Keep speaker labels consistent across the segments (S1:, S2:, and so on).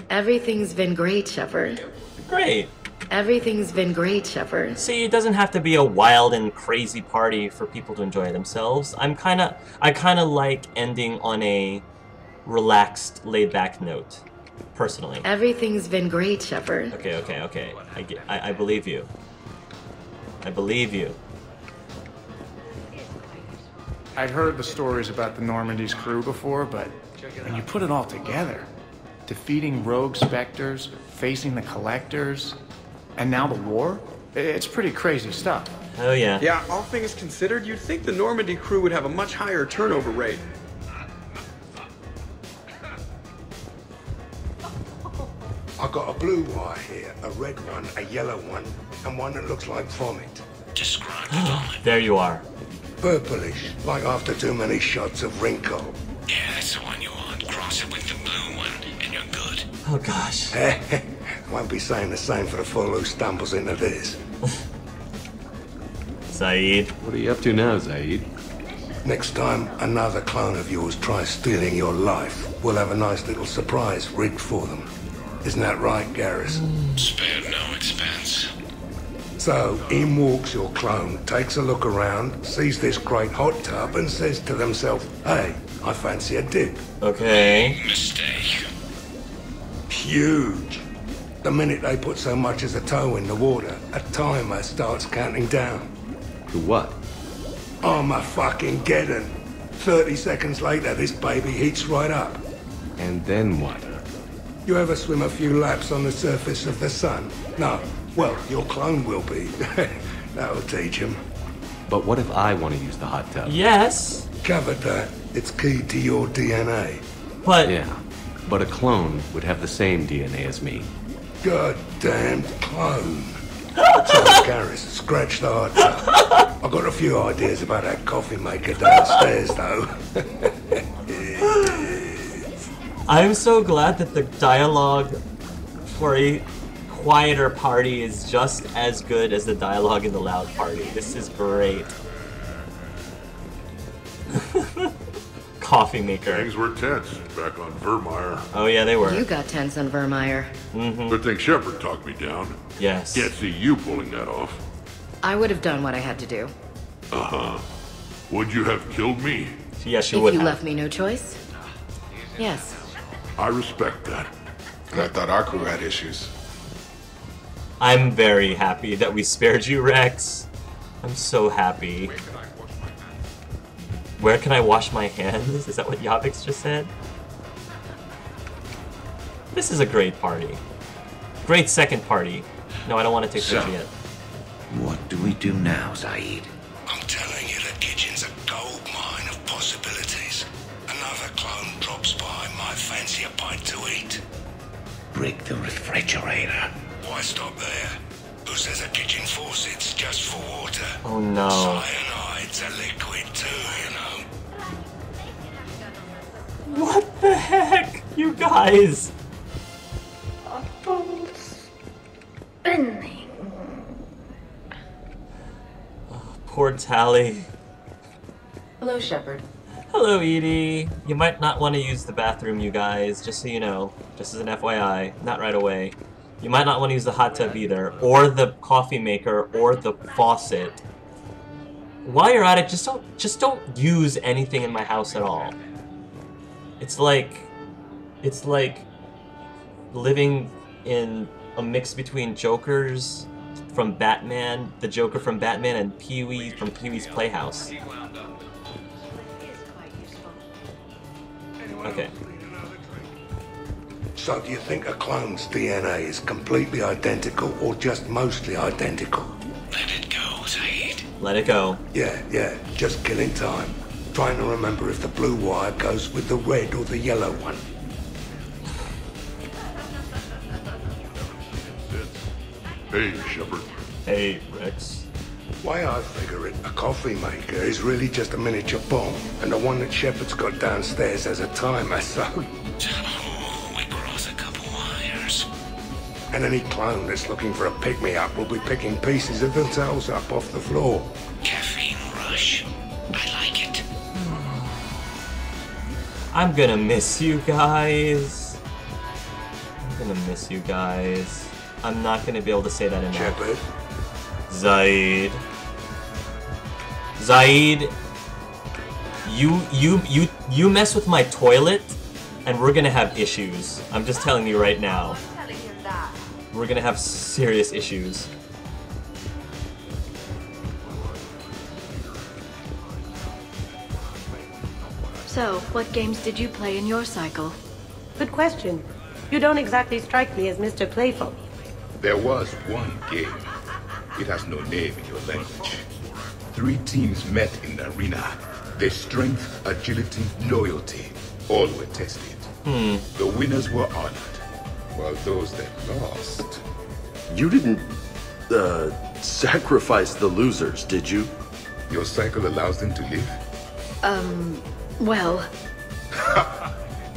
S1: Everything's been great, Shepard.
S2: Great.
S1: Everything's been great, Shepard.
S2: See, it doesn't have to be a wild and crazy party for people to enjoy themselves. I kind of like ending on a relaxed, laid-back note, personally.
S1: Everything's been great, Shepard.
S2: Okay. I believe you. I believe you.
S3: I'd heard the stories about the Normandy's crew before, but when you put it all together, defeating rogue specters, facing the collectors, and now the war, it's pretty crazy stuff.
S2: Oh yeah.
S4: Yeah, all things considered, you'd think the Normandy crew would have a much higher turnover rate.
S5: I got a blue wire here, a red one, a yellow one, and one that looks like vomit.
S6: Describe the vomit.
S2: There you are.
S5: Purplish, like after too many shots of wrinkle.
S6: Yeah, that's the one you want. Cross it with the blue one, and you're good.
S2: Oh gosh.
S5: Won't be saying the same for the fool who stumbles into this.
S2: Saeed.
S7: What are you up to now, Zaid?
S5: Next time another clone of yours tries stealing your life, we'll have a nice little surprise rigged for them. Isn't that right, Garrus?
S6: Spared no expense.
S5: So, in walks your clone, takes a look around, sees this great hot tub, and says to themselves, hey, I fancy a dip.
S2: Okay.
S6: Mistake.
S5: Huge. The minute they put so much as a toe in the water, a timer starts counting down.
S7: To what?
S5: Armageddon. 30 seconds later, this baby heats right up.
S7: And then what?
S5: You ever swim a few laps on the surface of the sun? No. Well, your clone will be. That'll teach him.
S7: But what if I want to use the hot tub?
S2: Yes.
S5: Covered that. It's key to your DNA.
S2: But
S7: Yeah, but a clone would have the same DNA as me.
S5: Goddamn clone. So, Garrus, scratch the hot tub. I've got a few ideas about that coffee maker downstairs, though.
S2: I'm so glad that the dialogue for a quieter party is just as good as the dialogue in the loud party. This is great. Coffee maker.
S8: Things were tense back on Vermeer.
S2: Oh yeah, they were.
S1: You got tense on Vermeer.
S8: Good thing Shepard talked me down.
S2: Yes.
S8: Can't see you pulling that off.
S1: I would have done what I had to do.
S8: Would you have killed me?
S2: Yes, you
S1: If
S2: would
S1: you
S2: have.
S1: left me no choice? Yes.
S8: I respect that.
S9: And I thought our crew had issues.
S2: I'm very happy that we spared you, Rex. I'm so happy. Where can I wash my hands? Is that what Yavix just said? This is a great party. Great second party. No, I don't want to take picture yet.
S6: What do we do now, Zaid?
S5: I'm telling you, the kitchen's a gold mine of possibilities. Another clone drops by, might fancy a bite to eat.
S6: Break the refrigerator.
S5: Why stop there? Who says a kitchen faucet's just for water?
S2: Oh no.
S5: Cyanide's a liquid too, you know.
S2: What the heck? You guys! Poor Tally.
S1: Hello, Shepard.
S2: Hello, Edie. You might not want to use the bathroom, you guys, just so you know. Just as an FYI. Not right away. You might not want to use the hot tub either, or the coffee maker, or the faucet. While you're at it, just don't use anything in my house at all. It's like living in a mix between Jokers from Batman, the Joker from Batman, and Pee-wee from Pee-wee's Playhouse. Okay.
S5: So do you think a clone's DNA is completely identical or just mostly identical?
S6: Let it go, Zaid.
S2: Let it go.
S5: Yeah, just killing time. Trying to remember if the blue wire goes with the red or the yellow one.
S8: Hey, Shepard.
S2: Hey, Rex.
S5: Way I figure it, a coffee maker is really just a miniature bomb, and the one that Shepard's got downstairs has a timer, so...
S6: Oh, we cross a couple wires.
S5: And any clone that's looking for a pick-me-up will be picking pieces of themselves up off the floor.
S6: Caffeine rush. I like it.
S2: I'm gonna miss you guys. I'm gonna miss you guys. I'm not gonna be able to say that enough.
S5: Shepard,
S2: Zaid. Zaid, you mess with my toilet, and we're gonna have issues. I'm just telling you right now. We're gonna have serious issues.
S10: So, what games did you play in your cycle?
S11: Good question. You don't exactly strike me as Mr. Playful.
S12: There was one game. It has no name in your language. 3 teams met in the arena. Their strength, agility, loyalty, all were tested. The winners were honored, while those that lost...
S13: You didn't, sacrifice the losers, did you?
S12: Your cycle allows them to live?
S10: Well...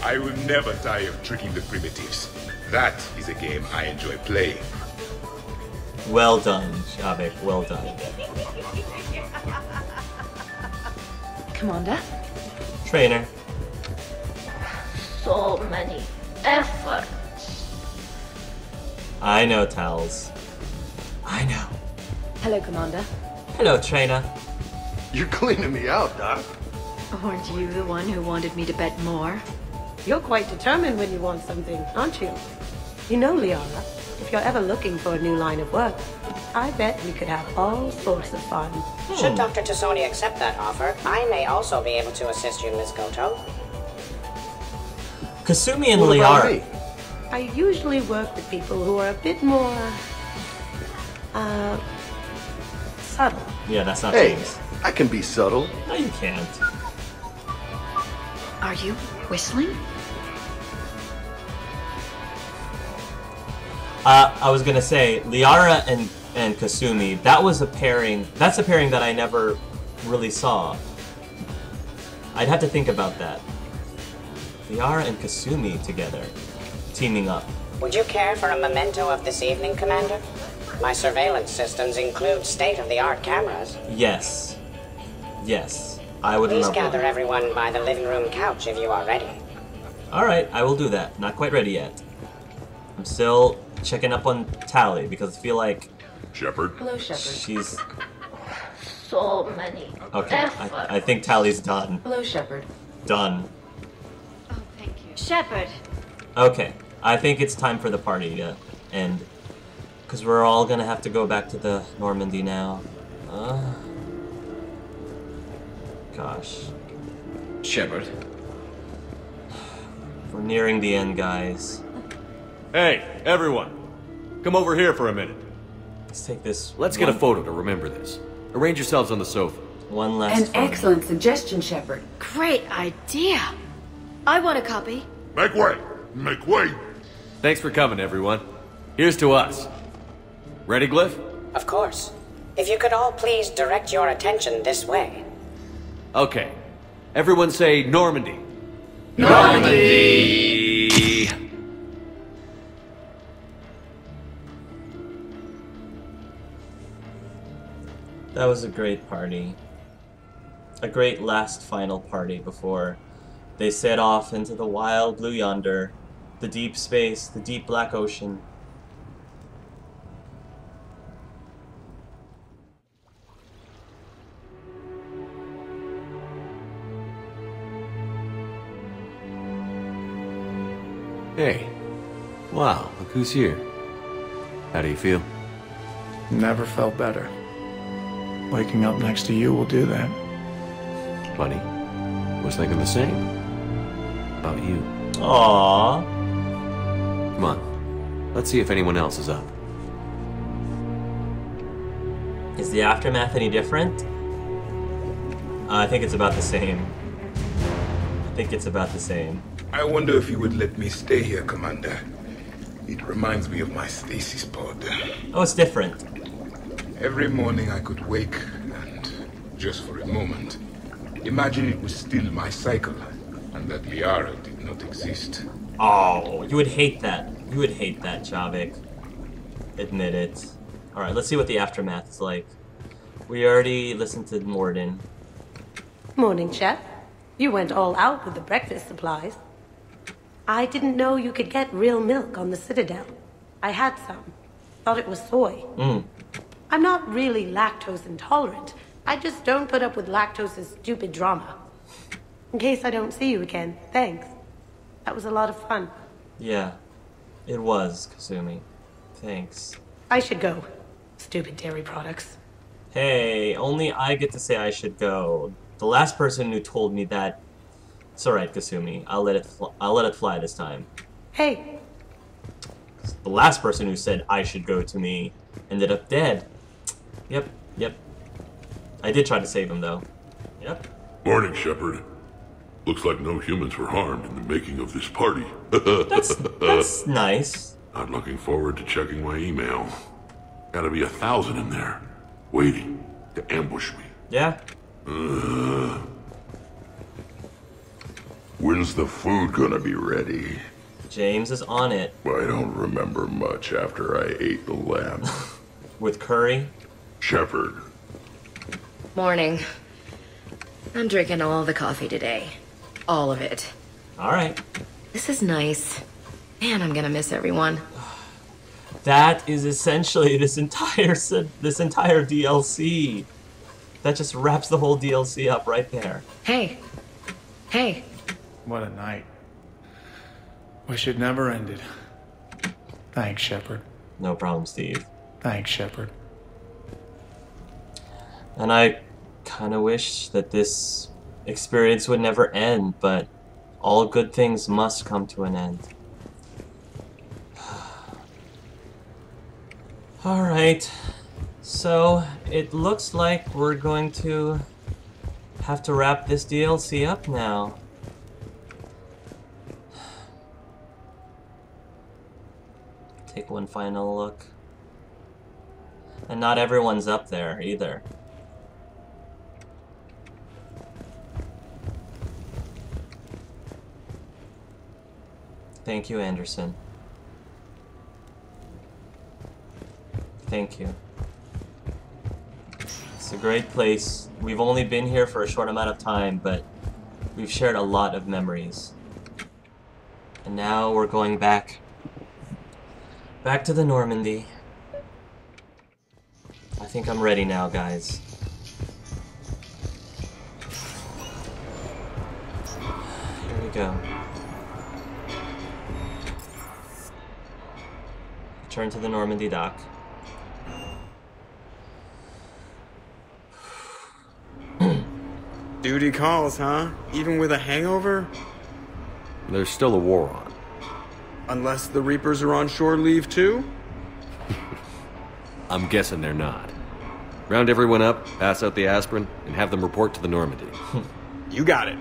S12: I will never tire of tricking the primitives. That is a game I enjoy playing.
S2: Well done, Shavik, well done.
S10: Commander?
S2: Trainer.
S14: So many efforts.
S2: I know, Tals. I know.
S10: Hello, Commander.
S2: Hello, Trainer.
S13: You're cleaning me out, Doc.
S10: Weren't you the one who wanted me to bet more?
S11: You're quite determined when you want something, aren't you? You know, Liara, if you're ever looking for a new line of work, I bet we could have all sorts of fun.
S15: Should Dr. Tassoni accept that offer, I may also be able to assist you, Ms. Goto.
S2: Kasumi and Liara.
S11: I usually work with people who are a bit more... subtle.
S2: Yeah, that's not
S13: Hey,
S2: James.
S13: I can be subtle.
S2: No, you can't.
S10: Are you whistling?
S2: I was gonna say, Liara and Kasumi, that was a pairing, that's a pairing that I never really saw. I'd have to think about that. Liara and Kasumi together, teaming up.
S15: Would you care for a memento of this evening, Commander? My surveillance systems include state-of-the-art cameras.
S2: Yes. Yes. I would
S15: Please
S2: love
S15: gather
S2: that.
S15: everyone by the living room couch if you are ready.
S2: Alright, I will do that. Not quite ready yet. I'm still checking up on Tally because I feel like...
S8: Shepard?
S1: Hello, Shepard.
S2: She's...
S14: So many
S2: Okay,
S14: efforts.
S2: I think Tally's done.
S1: Hello, Shepard.
S2: Done.
S10: Oh, thank you. Shepard!
S2: Okay, I think it's time for the party to end. Because we're all gonna have to go back to the Normandy now. Gosh.
S16: Shepard.
S2: We're nearing the end, guys.
S16: Hey, everyone. Come over here for a minute.
S2: Let's take this.
S7: Let's get a photo to remember this. Arrange yourselves on the sofa.
S2: One last
S1: An excellent suggestion, Shepard.
S10: Great idea! I want a copy.
S8: Make way! Make way!
S7: Thanks for coming, everyone. Here's to us. Ready, Glyph?
S15: Of course. If you could all please direct your attention this way.
S7: Okay. Everyone say Normandy.
S16: Normandy!
S2: That was a great party. A great last final party before they set off into the wild blue yonder, the deep space, the deep black ocean.
S7: Hey. Wow, look who's here. How do you feel?
S3: Never felt better. Waking up next to you will do that.
S7: Funny. Was thinking the same. About you.
S2: Aww.
S7: Come on. Let's see if anyone else is up.
S2: Is the aftermath any different? I think it's about the same. I think it's about the same.
S12: I wonder if you would let me stay here, Commander. It reminds me of my stasis pod.
S2: Oh, it's different.
S12: Every morning I could wake and, just for a moment, imagine it was still my cycle and that Liara did not exist.
S2: Oh, you would hate that. You would hate that, Javik. Admit it. Alright, let's see what the aftermath is like. We already listened to Morden.
S11: Morning, Chef. You went all out with the breakfast supplies. I didn't know you could get real milk on the Citadel. I had some. Thought it was soy. I'm not really lactose intolerant. I just don't put up with lactose's stupid drama. In case I don't see you again, thanks. That was a lot of fun.
S2: Yeah, it was, Kasumi. Thanks.
S11: I should go. Stupid dairy products.
S2: Hey, only I get to say I should go. The last person who told me that... It's alright, Kasumi. I'll let it fly this time.
S11: Hey.
S2: The last person who said I should go to me ended up dead. Yep. I did try to save him, though. Yep.
S8: Morning, Shepard. Looks like no humans were harmed in the making of this party.
S2: That's nice.
S8: I'm looking forward to checking my email. Gotta be 1,000 in there, waiting to ambush me.
S2: Yeah.
S9: When's the food gonna be ready?
S2: James is on it.
S9: I don't remember much after I ate the lamb.
S2: With curry?
S9: Shepard.
S1: Morning. I'm drinking all the coffee today. All of it.
S2: Alright.
S1: This is nice. Man, I'm gonna miss everyone.
S2: That is essentially this entire DLC. That just wraps the whole DLC up right there.
S1: Hey.
S3: What a night. Wish it never ended. Thanks, Shepard.
S2: No problem, Steve.
S3: Thanks, Shepard.
S2: And I kind of wish that this experience would never end, but all good things must come to an end. Alright, so it looks like we're going to have to wrap this DLC up now. Take one final look. And not everyone's up there either. Thank you, Anderson. Thank you. It's a great place. We've only been here for a short amount of time, but we've shared a lot of memories. And now we're going back to the Normandy. I think I'm ready now, guys. Here we go. Return to the Normandy dock.
S4: Duty calls, huh? Even with a hangover?
S7: There's still a war on.
S4: Unless the Reapers are on shore leave too?
S7: I'm guessing they're not. Round everyone up, pass out the aspirin, and have them report to the Normandy.
S4: You got it.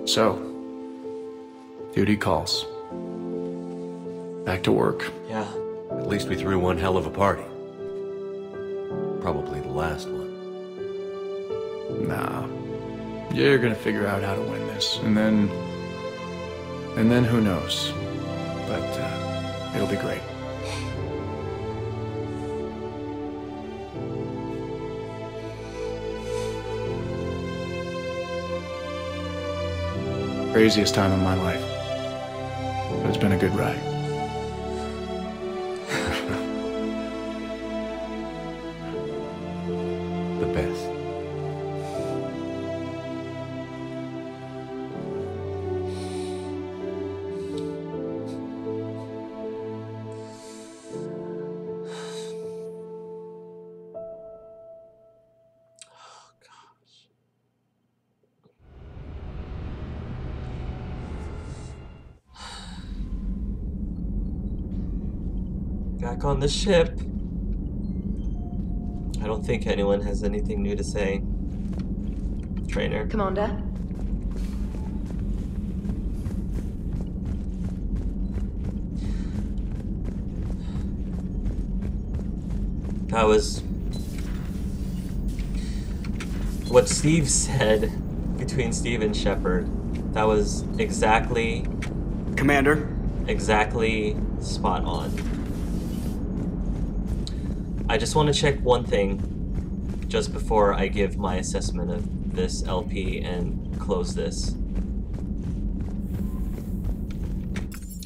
S3: So, duty calls. Back to work.
S2: Yeah.
S7: At least we threw one hell of a party. Probably the last one.
S3: Nah. You're gonna figure out how to win this, and then who knows? But, it'll be great. Craziest time of my life. But it's been a good ride.
S7: The best.
S2: Back on the ship. I don't think anyone has anything new to say. Trainer.
S1: Commander?
S2: That was what Steve said between Steve and Shepard. That was exactly,
S4: Commander,
S2: exactly spot on. I just want to check one thing just before I give my assessment of this LP and close this.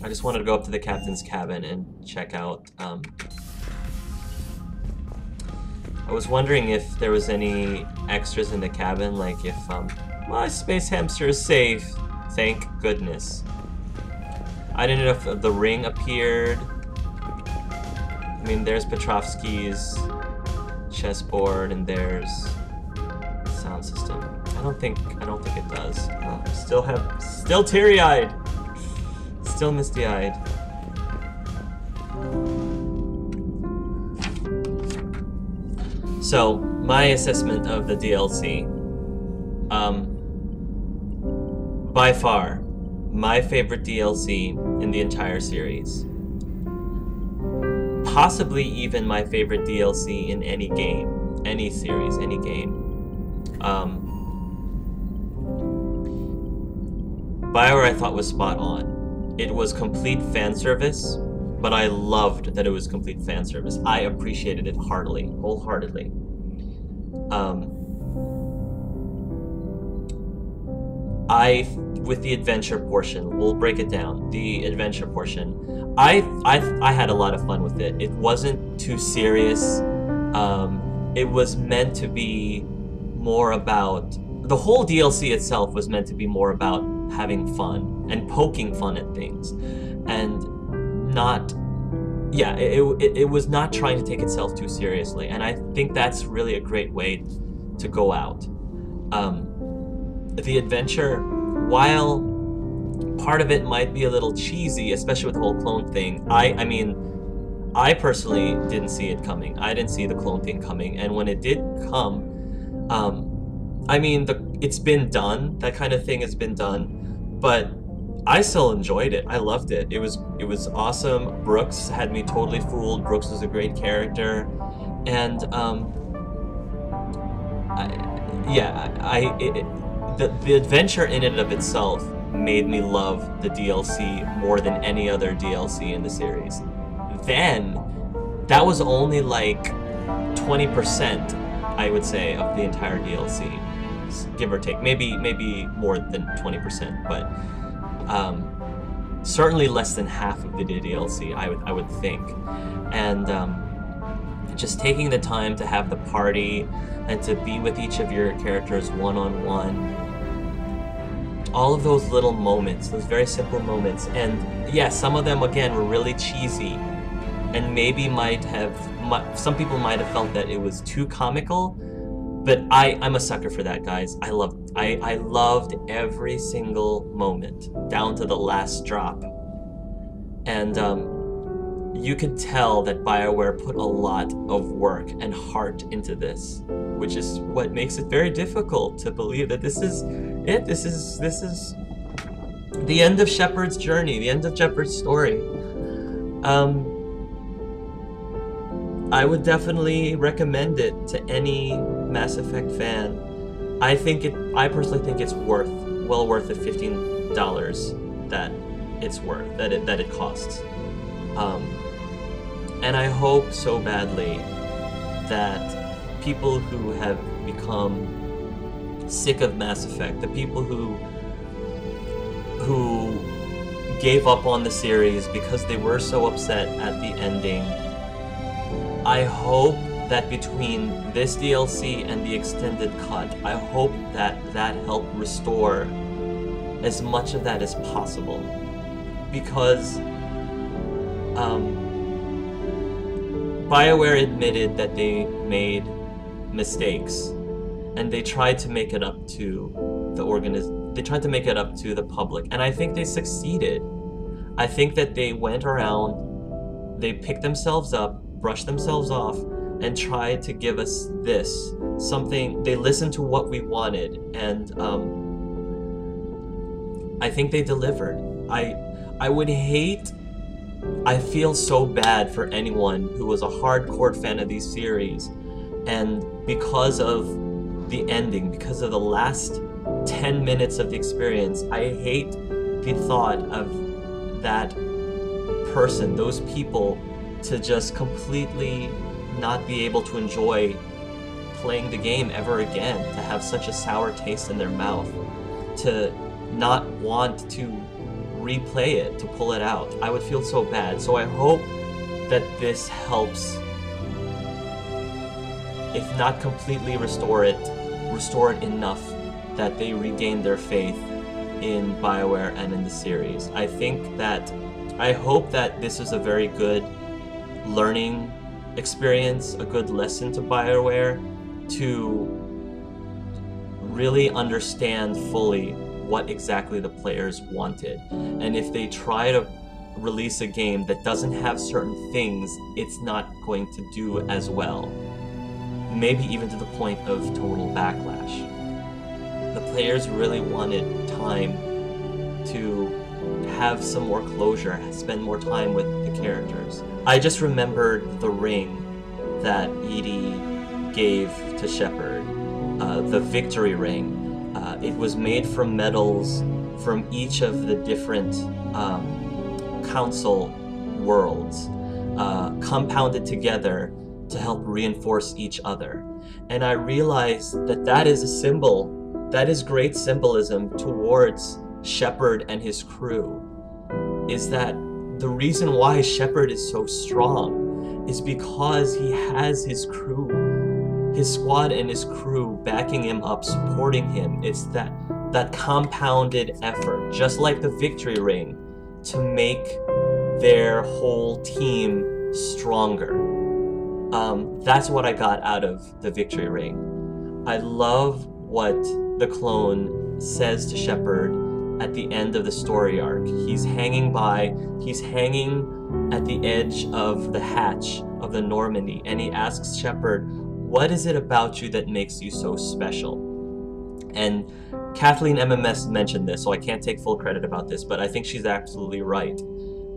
S2: I just wanted to go up to the captain's cabin and check out. I was wondering if there was any extras in the cabin, like if my space hamster is safe. Thank goodness. I didn't know if the ring appeared. I mean, there's Petrovsky's chessboard, and there's sound system. I don't think it does. Still teary-eyed. Still misty-eyed. So, my assessment of the DLC. By far, my favorite DLC in the entire series. Possibly even my favorite DLC in any game, any series, any game. BioWare I thought was spot on. It was complete fan service, but I loved that it was complete fan service. I appreciated it heartily, wholeheartedly. With the adventure portion, we'll break it down. The adventure portion, I had a lot of fun with it. It wasn't too serious. It was meant to be more about, the whole DLC itself was meant to be more about having fun and poking fun at things, and not, yeah, it was not trying to take itself too seriously, and I think that's really a great way to go out. The adventure, while part of it might be a little cheesy, especially with the whole clone thing, I mean, I personally didn't see it coming. I didn't see the clone thing coming, and when it did come, I mean, it's been done. That kind of thing has been done, but I still enjoyed it. I loved it. It was awesome. Brooks had me totally fooled. Brooks was a great character, and the adventure in and of itself made me love the DLC more than any other DLC in the series. Then, that was only like 20%, I would say, of the entire DLC, give or take. Maybe more than 20%, but certainly less than half of the DLC, I would think. And just taking the time to have the party and to be with each of your characters one-on-one. All of those little moments, those very simple moments, and yeah, some of them again were really cheesy, and maybe some people might have felt that it was too comical, but I'm a sucker for that, guys. I loved every single moment, down to the last drop, and you could tell that BioWare put a lot of work and heart into this, which is what makes it very difficult to believe that this is it. This is the end of Shepard's journey, the end of Shepard's story. I would definitely recommend it to any Mass Effect fan. I personally think it's well worth the $15 that it's worth, that it costs. And I hope so badly that people who have become sick of Mass Effect, the people who gave up on the series because they were so upset at the ending, I hope that between this DLC and the extended cut, I hope that helped restore as much of that as possible, because BioWare admitted that they made mistakes, and they tried to make it up to they tried to make it up to the public, and I think they succeeded. I think that they went around, they picked themselves up, brushed themselves off, and tried to give us something. They listened to what we wanted, and I think they delivered. I would hate I feel so bad for anyone who was a hardcore fan of these series, and because of the ending, because of the last 10 minutes of the experience, I hate the thought of that person, those people, to just completely not be able to enjoy playing the game ever again, to have such a sour taste in their mouth, to not want to replay it, to pull it out. I would feel so bad. So I hope that this helps, if not completely restore it enough that they regain their faith in BioWare and in the series. I hope that this is a very good learning experience, a good lesson to BioWare to really understand fully what exactly the players wanted. And if they try to release a game that doesn't have certain things, it's not going to do as well. Maybe even to the point of total backlash. The players really wanted time to have some more closure, spend more time with the characters. I just remembered the ring that Edie gave to Shepard, the victory ring. It was made from medals from each of the different council worlds, compounded together to help reinforce each other. And I realized that that is a symbol, that is great symbolism towards Shepard and his crew, is that the reason why Shepard is so strong is because he has his crew, his squad and his crew backing him up, supporting him. It's that compounded effort, just like the victory ring, to make their whole team stronger. That's what I got out of the victory ring. I love what the clone says to Shepard at the end of the story arc. He's hanging at the edge of the hatch of the Normandy, and he asks Shepard, what is it about you that makes you so special? And Kathleen MMS mentioned this, so I can't take full credit about this, but I think she's absolutely right.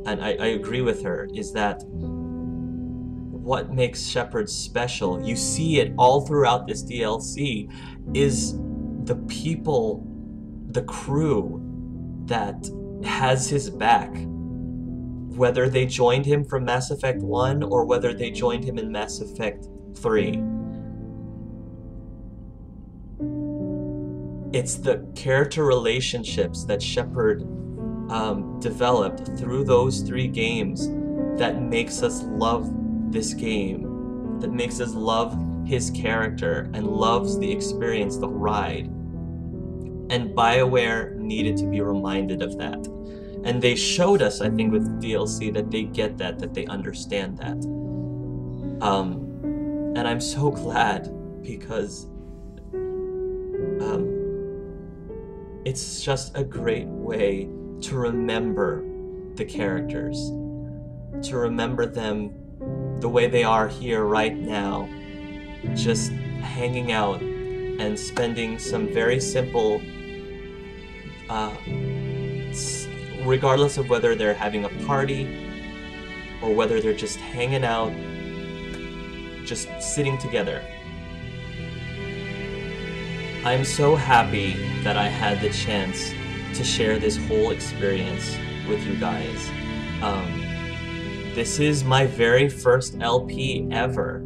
S2: And I agree with her, is that what makes Shepard special, you see it all throughout this DLC, is the people, the crew that has his back. Whether they joined him from Mass Effect 1 or whether they joined him in Mass Effect 3. It's the character relationships that Shepard developed through those 3 games that makes us love this game, that makes us love his character and loves the experience, the ride. And BioWare needed to be reminded of that. And they showed us, I think, with DLC that they get that they understand that. And I'm so glad, because it's just a great way to remember the characters, to remember them the way they are here right now, just hanging out and spending some very simple, regardless of whether they're having a party or whether they're just hanging out, just sitting together. I'm so happy that I had the chance to share this whole experience with you guys. This is my very first LP ever,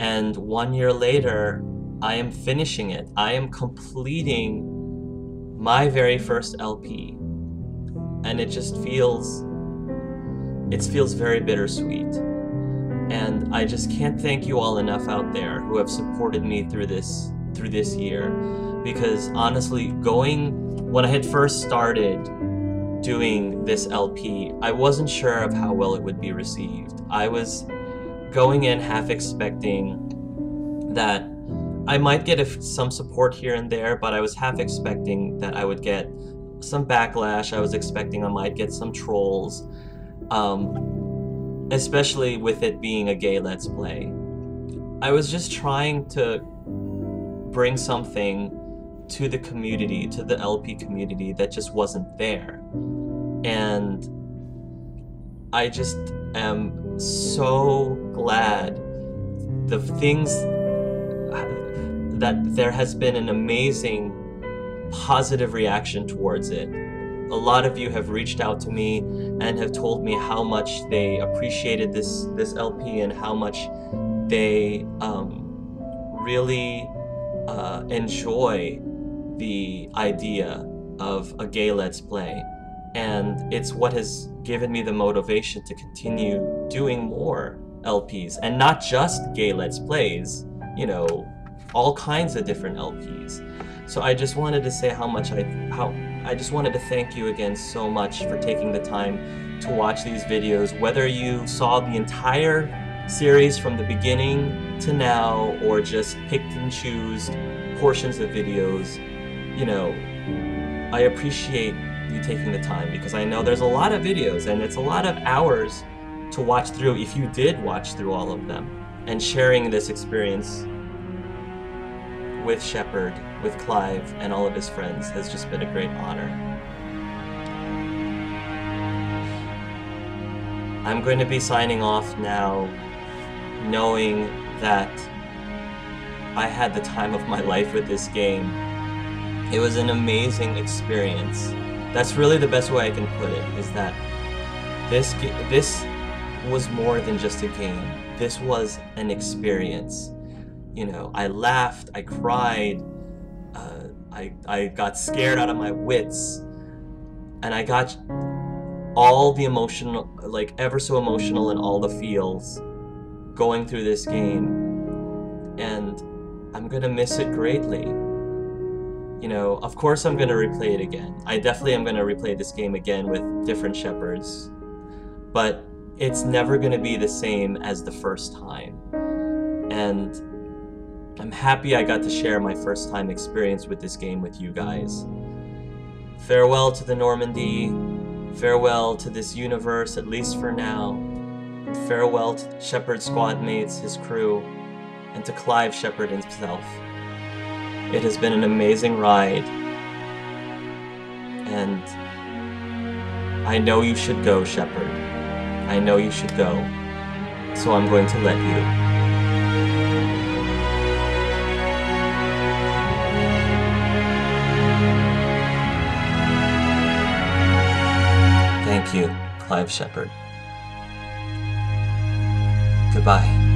S2: and 1 year later, I am finishing it. I am completing my very first LP, and it just feels very bittersweet. And I just can't thank you all enough out there who have supported me through this year, because honestly, when I had first started doing this LP, I wasn't sure of how well it would be received. I was going in half expecting that I might get some support here and there, but I was half expecting that I would get some backlash. I was expecting I might get some trolls, especially with it being a gay Let's Play. I was just trying to bring something to the community, to the LP community, that just wasn't there. And I just am so glad the things that there has been an amazing positive reaction towards it. A lot of you have reached out to me and have told me how much they appreciated this LP and how much they really enjoy the idea of a gay Let's Play. And it's what has given me the motivation to continue doing more LPs, and not just gay Let's Plays, you know, all kinds of different LPs. So I just wanted to say how much I just wanted to thank you again so much for taking the time to watch these videos, whether you saw the entire series from the beginning to now, or just picked and choose portions of videos. You know, I appreciate you taking the time, because I know there's a lot of videos and it's a lot of hours to watch through if you did watch through all of them. And sharing this experience with Shepard, with Clive, and all of his friends has just been a great honor. I'm going to be signing off now, knowing that I had the time of my life with this game. It was an amazing experience. That's really the best way I can put it, is that this was more than just a game. This was an experience. You know, I laughed, I cried, I got scared out of my wits, and I got all the emotional, like ever so emotional in all the feels going through this game, and I'm gonna miss it greatly. You know, of course I'm gonna replay it again. I definitely am gonna replay this game again with different Shepards, but it's never gonna be the same as the first time. And I'm happy I got to share my first time experience with this game with you guys. Farewell to the Normandy, farewell to this universe, at least for now, and farewell to Shepard's squad mates, his crew, and to Clive Shepard himself. It has been an amazing ride, and I know you should go, Shepard. I know you should go, so I'm going to let you. Thank you, Clive Shepard. Goodbye.